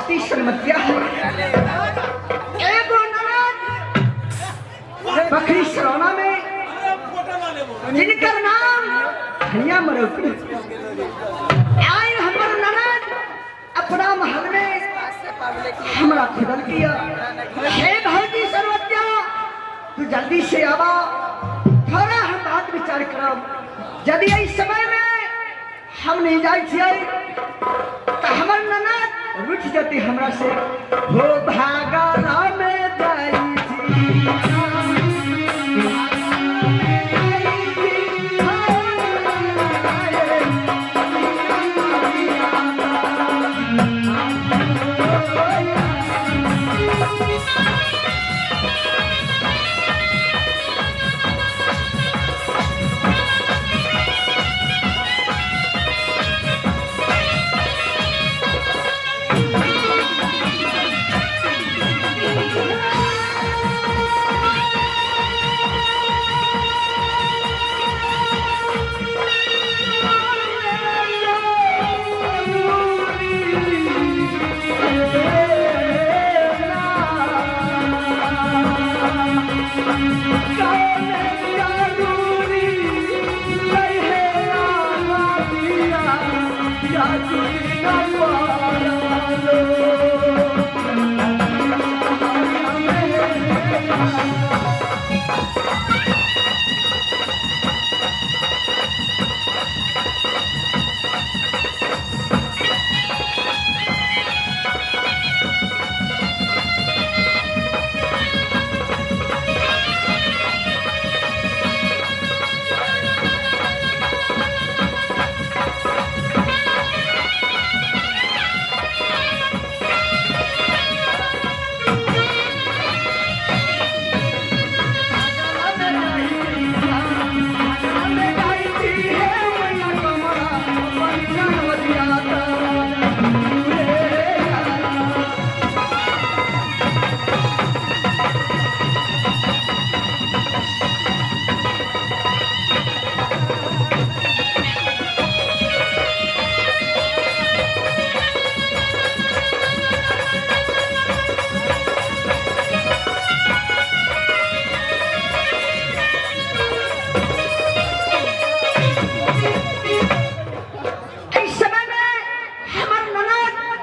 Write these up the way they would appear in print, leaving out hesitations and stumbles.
अति सन्मतिया है। एगो ननद बखरी सरोना में जिनकर नाम धनिया मरौती आए हमर ननद अपना महल में हमरा खुदल किया। हे भौजी सरवतिया तू जल्दी से आवा, थोड़ा हम बात विचार करब। यदि इस समय में हम नहीं जाए तो हमर ननद रुठ जाती हमरा से। हो भागा में जाई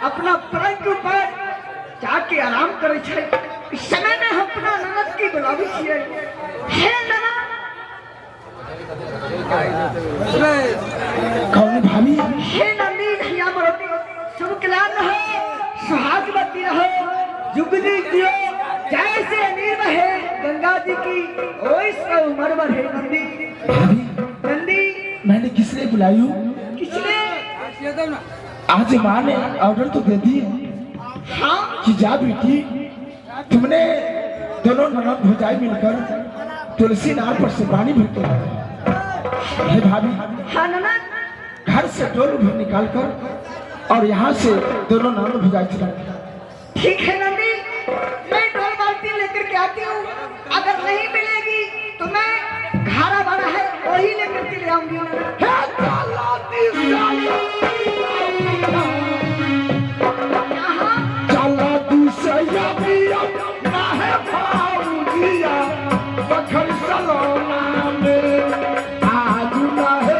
अपना प्राण के ऊपर जाके आराम करे छे। इस समय में हम अपना ननद की बुलावी छिए। हे ननद कौन भाभी? हे नंदी धनिया मरौती शुभ कल्याण रहो, सुहागवती रहो, जुग जुग जियो। जैसे नीर बहे गंगा जी की ओइसे उमर बढ़े नंदी। भाभी नंदी मैंने किसने बुलाई हूँ? किसने? आज माँ ने ऑर्डर तो दे दी हाँ कि जा बेटी तुमने दोनों ननद भौजाई मिलकर तुलसी नार पर से पानी भर के लाया। हे भाभी हाँ ननद घर से डोल भर निकाल कर और यहाँ से दोनों ननद भौजाई चला। ठीक है नंदी, मैं डोल बाल्टी लेकर के आती हूँ। अगर नहीं मिलेगी तो मैं घारा बड़ा है वही लेकर के ले आऊंगी। चला दूसरा पिया ना है भाऊजिया बखर सलोना में आज ना है